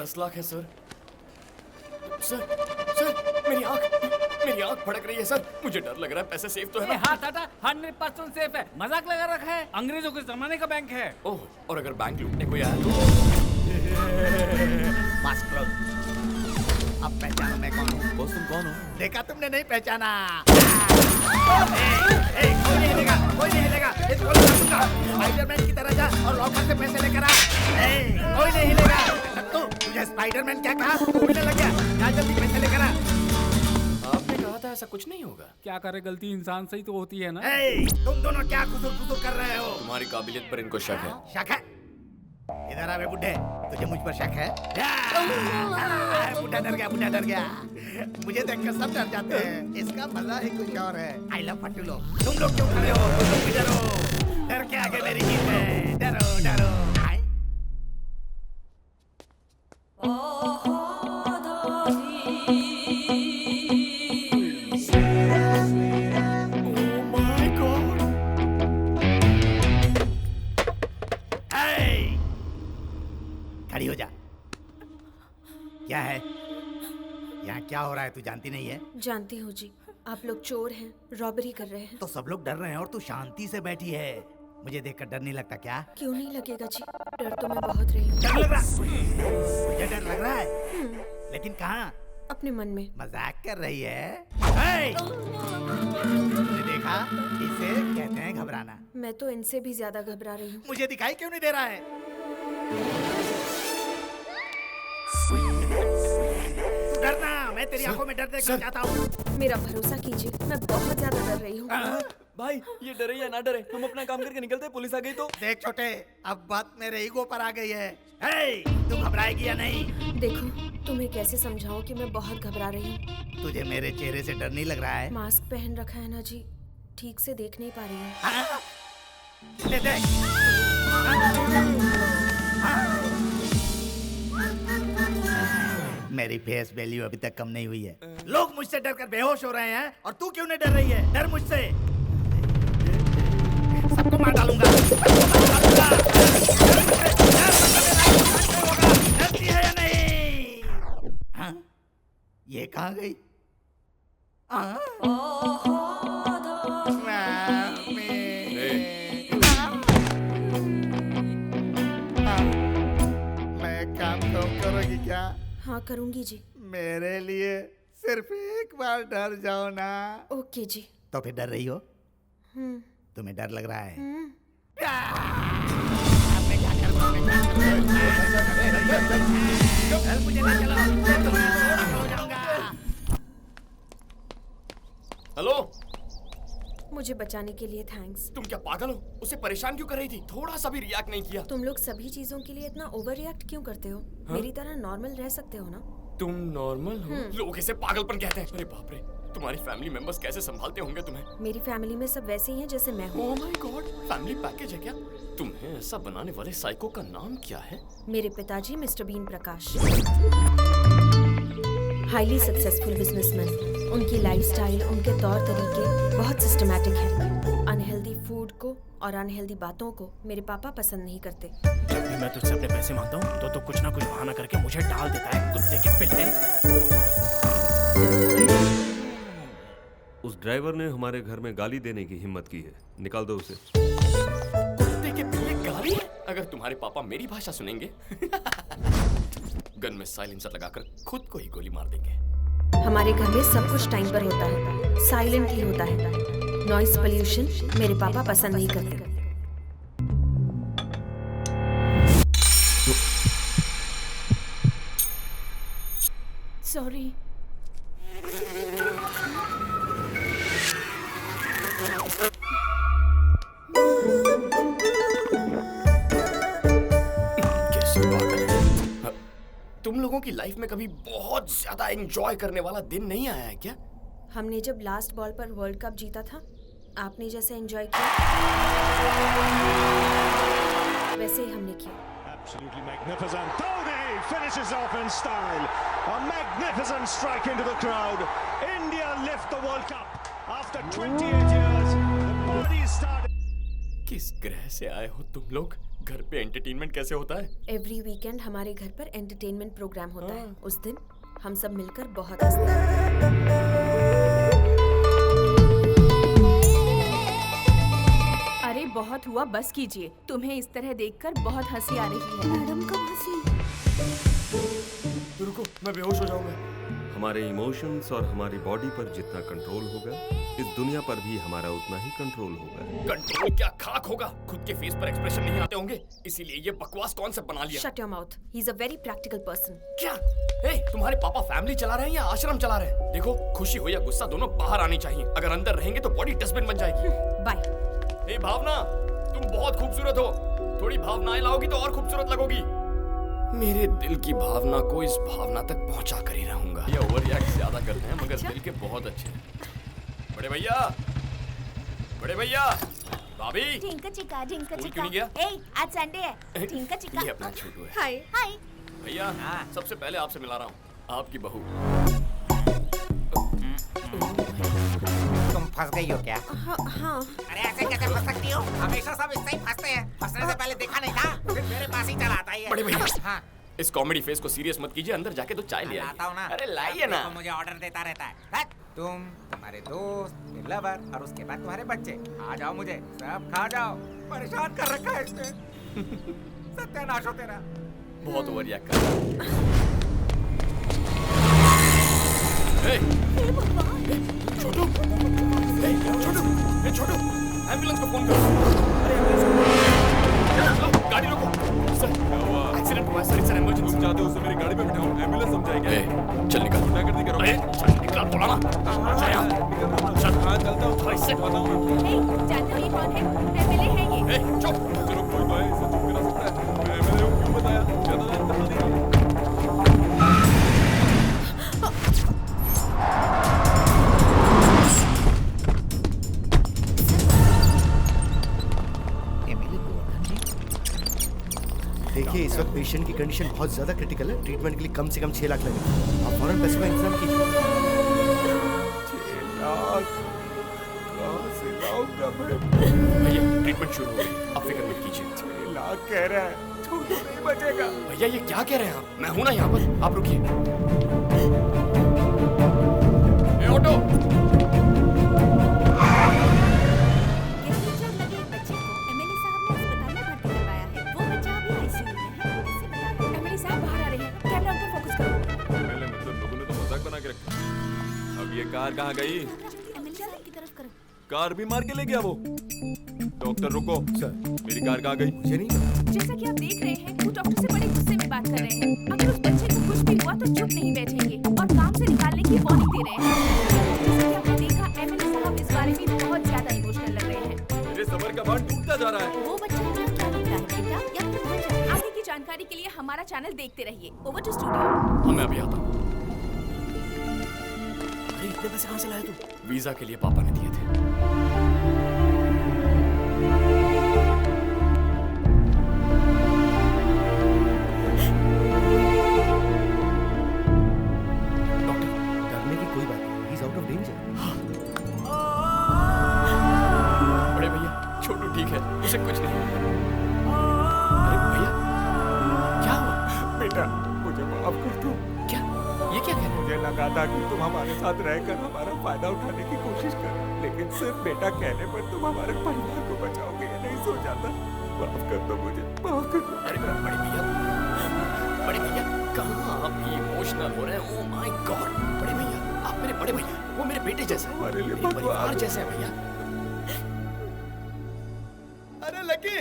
10 लाख है sir. Sir मेरी आँख फड़क रही है सर। मुझे डर लग रहा है। पैसे सेफ तो है ना? हाँ टाटा 100% सेफ है। मजाक लगा रखा है। अंग्रेजों के जमाने का बैंक है। ओह, और अगर बैंक लूटने को आया तो? मास्क लो। अब पहचानो मैं कौन हूँ? बॉस तुम कौन हो? देखा तुमने नहीं पहचाना? कोई नहीं हिलेगा, कोई नहीं हिलेगा। इस गोली मारूंगा। स्पाइडरमैन की तरह जा और लॉकर से पैसे लेकर आ। कोई नहीं हिलेगा। तुझे स्पाइडरमैन क्या कहा? उड़ने लग गया। जा जल्दी पैसे लेकर आ। आपने कहा था ऐसा कुछ नहीं होगा। क्या करे, गलती इंसान से ही तो होती है ना। तुम दोनों क्या कुसुर कर रहे हो? तुम्हारी काबिलियत पर इनको शक है। शक है? इधर आ बे बुड्ढे, तुझे मुझ पर शक है? बुड्ढा डर गया। मुझे देखकर सब डर जाते हैं। इसका मजा ही कुछ और है। आई लव फट्टू लोग। तुम लोग क्यों खड़े हो? तुम लोग भी डरो। डर के आगे मेरी जीत है। डरो। खड़ी हो जा। क्या है यहाँ? क्या हो रहा है? तू जानती नहीं है? जानती हूँ जी। आप लोग चोर हैं, रॉबरी कर रहे हैं। तो सब लोग डर रहे हैं और तू शांति से बैठी है। मुझे देखकर डर नहीं लगता क्या? क्यों नहीं लगेगा जी, डर तो मैं बहुत रही हूँ। डर लग रहा? मुझे डर लग रहा है, लेकिन कहाँ? अपने मन में। मजाक कर रही है? तुमने देखा? इसे कहते हैं घबराना। मैं तो इनसे भी ज्यादा घबरा रही हूँ। मुझे दिखाई क्यों नहीं दे रहा है? डरना, मैं तेरी आंखों में डर देखना चाहता हूँ। मेरा भरोसा कीजिए, मैं बहुत ज्यादा डर रही हूँ। भाई ये डरे या ना डरे, हम अपना काम करके निकलते हैं। पुलिस आ गई तो? देख छोटे, अब बात मेरे ईगो पर आ गई है। तू घबराएगी या नहीं? देखो, तुम्हें कैसे समझाऊं कि मैं बहुत घबरा रही हूँ। तुझे मेरे चेहरे से डर नहीं लग रहा है? मास्क पहन रखा है ना जी, ठीक से देख नहीं पा रही हूँ। ले देख। मेरी फेस वैल्यू अभी तक कम नहीं हुई है। लोग मुझसे डरकर बेहोश हो रहे हैं और तू क्यों नहीं डर रही है? डर मुझसे। सबको मार डालूंगा। डरती है या नहीं? हाँ? ये कहाँ गई? मैं काम करोगी क्या? हाँ करूँगी जी। मेरे लिए सिर्फ एक बार डर जाओ ना। ओके जी। तो फिर डर रही हो? तुम्हें डर लग रहा है? मुझे ले चलो। हेलो, मुझे बचाने के लिए थैंक्स। तुम क्या पागल हो? उसे परेशान क्यों कर रही थी? थोड़ा सा भी रिएक्ट नहीं किया। तुम लोग सभी चीजों के लिए इतना ओवर रिएक्ट क्यों करते हो? मेरी तरह नॉर्मल रह सकते हो ना? तुम नॉर्मल हो? लोग इसे पागलपन कहते हैं। अरे बाप रे, तुम्हारी फैमिली मेंबर्स कैसे संभालते होंगे तुम्हें? मेरी फैमिली में सब वैसे ही हैं जैसे मैं हूँ। Oh my God, family package है क्या? तुम्हें ऐसा बनाने वाले साइको का नाम क्या है? मेरे पिताजी mister Bean Prakash, highly successful businessman. उनकी लाइफस्टाइल, उनके तौर तरीके बहुत सिस्टमैटिक हैं। अनहेल्दी फूड को और अनहेल्दी बातों को मेरे पापा पसंद नहीं करते। जब भी मैं तुझसे अपने पैसे मांगता हूँ तो कुछ ना कुछ बहाना करके मुझे डाल देता है, कुत्ते के पिल्ले। उस ड्राइवर ने हमारे घर में गाली देने की हिम्मत की है। निकाल दो उसे। कुत्ते के पिल्ले गाली? अगर तुम्हारे पापा मेरी भाषा सुनेंगे गन में साइलेंसर लगाकर खुद को ही गोली मार देंगे। हमारे घर में सब कुछ टाइम पर होता है, साइलेंटली होता है। नॉइस पोल्यूशन मेरे पापा पसंद नहीं करते। सॉरी। तुम लोगों की लाइफ में कभी बहुत ज्यादा एंजॉय करने वाला दिन नहीं आया है क्या? हमने जब लास्ट बॉल पर वर्ल्ड कप जीता था, आपने जैसे एंजॉय किया वैसे ही हमने किया। Absolutely magnificent. Dhoni finishes off in style. A magnificent strike into the crowd. India lift the World Cup after 28 years. The party started. किस ग्रह से आए हो तुम लोग? घर पे एंटरटेनमेंट कैसे होता है? एवरी वीकेंड हमारे घर पर एंटरटेनमेंट प्रोग्राम होता है। उस दिन हम सब मिलकर बहुत हंसते हैं। अरे बहुत हुआ, बस कीजिए। तुम्हें इस तरह देखकर बहुत हंसी आ रही है। मैडम कब हंसी? रुको, मैं बेहोश हो जाऊंगा। हमारे इमोशंस और हमारी बॉडी पर जितना कंट्रोल होगा, इस दुनिया पर भी हमारा उतना ही कंट्रोल होगा। कंट्रोल क्या खाक होगा? खुद के फेस पर एक्सप्रेशन नहीं आते होंगे, इसीलिए ये बकवास कॉन्सेप्ट बना लिया। Shut your mouth. He's a very practical person. क्या? ए, तुम्हारे पापा फैमिली चला रहे हैं या आश्रम चला रहे हैं? देखो, खुशी हो या गुस्सा दोनों बाहर आनी चाहिए। अगर अंदर रहेंगे तो बॉडी डस्टबिन बन जाएगी। Bye. ए भावना, तुम बहुत खूबसूरत हो। थोड़ी भावनाएं लाओगी तो और खूबसूरत लगोगी। मेरे दिल की भावना को इस भावना तक पहुंचा कर ही रहूंगा। ये ओवर रिएक्ट ज्यादा करते हैं मगर दिल के बहुत अच्छे हैं। बड़े भैया, बड़े भैया, भाभी। ढिंका चिका, ढिंका स्कूल चिका। क्यों नहीं गया? ए, आज संडे है। ढिंका चिका। ये अपना छोटू है। Hi. हाय। भैया, सबसे पहले आपसे मिला रहा हूँ, आपकी बहू। तुम फंस गई हो क्या? हाँ। अरे ऐसे कैसे फंस सकती हो? हमेशा सब इससे ही फंसते हैं। फंसने से पहले देखा नहीं था, फिर मेरे पास ही चला आता है। बड़े भैया, हाँ, इस कॉमेडी फेस को सीरियस मत कीजिए, अंदर जाके तो चाय ले लाता हूँ ना। आइए। अरे लाइए ना। देखो, मुझे ऑर्डर देता रहता है। हट, तुम, तुम्हारे दोस्त, फिर लवर और उसके बाद तुम्हारे बच्चे। आ जाओ, मुझे सब खा जाओ। परेशान कर रखा है इसने। सत्यानाश हो तेरा। बहुत ओवर रिएक्ट कर रहा है। छोटू, छोटू, एम्बुलेंस को फोन करो। अरे एम्बुलेंस को गाड़ी रोको। सर, एक्सीडेंट हुआ है सर, इट्स एन इमरजेंसी। चाहते हो उसे मेरी गाड़ी में बिठाओ, एम्बुलेंस समझाएगा। चल निकल। गुंडागर्दी करो। अरे चल निकल, बोला ना। चल। हाँ, चलता हूँ। थोड़ा इससे। ए, जानते हो ये कौन है? एमएलए है ये। ए, चुप। चलो कोई तो है, इसे चुप करा सकता है। मैं एमएलए हूँ, क्यों बताया? ज्यादा देर तक नहीं है। देखिए, इस वक्त पेशेंट की कंडीशन बहुत ज्यादा क्रिटिकल है। ट्रीटमेंट के लिए कम से कम 6 लाख लगेगा। आप फौरन पैसे का इंतजाम कीजिए। 6 लाख कहाँ से लाऊंगा मैं? भैया, ट्रीटमेंट शुरू हो गई, आप फिक्र मत कीजिए। 6 लाख कह रहा है, छोटू नहीं बचेगा। भैया, ये क्या कह रहे हैं आप? मैं हूं ना यहाँ पर, आप रुकिए। ए, ऑटो। बच्चे को एमएलए साहब ने अस्पताल में भर्ती करवाया है। वो बच्चा अभी आईसीयू में है। इसे बताया। एमएलए साहब बाहर आ रहे हैं। कैमरा उन पर फोकस करो। पहले मतलब लोगों ने तो मजाक बना के रखा। अब ये कार कहाँ गई? एमएलए साहब की तरफ करो। कार भी मार के ले गया वो। डॉक्टर रुको। सर, मेरी कार कहाँ गई? मुझे नहीं पता। जैसा कि आप देख रहे हैं, वो डॉक्टर से बड़े गुस्से में बात कर रहे हैं। अगर उस बच्चे को कुछ भी हुआ तो चुप नहीं बैठेंगे और काम से निकालने की वार्निंग दे रहे हैं। जैसा कि आपने देखा, एमएलए साहब इस बारे में बहुत ज्यादा इमोशनल लग रहे हैं। मेरे सबर का बांध टूटता जा रहा है। वो बच्चा क्या निकला है बेटा या फिर भूल जा? आगे की जानकारी के लिए हमारा चैनल देखते रहिए। Over to studio. हाँ, मैं अभी आता हूँ। अरे इतने पैसे कहाँ से लाया तू? वीजा के लिए पापा ने दिए थे। डरने की कोई बात नहीं। He's out of danger. बड़े भैया, छोटू ठीक है, उसे कुछ नहीं। अरे भैया, क्या हुआ? बेटा, मुझे माफ कर दो। क्या? ये क्या कह रहे मुझे लगा था कि तुम हमारे साथ रहकर हमारा फायदा उठाने की कोशिश करो, लेकिन सिर्फ बेटा कहने पर तुम हमारे परिवार को बचाओगे ये नहीं सोचा था। माफ कर दो मुझे, माफ कर दो। अरे बड़े भैया, कहाँ आप इमोशनल हो रहे हैं? ओह माय गॉड, बड़े भैया, आप मेरे बड़े भैया, वो मेरे बेटे जैसे हैं, हमारे लिए मेरे परिवार भगवान। जैसे हैं भैया। अरे लकी,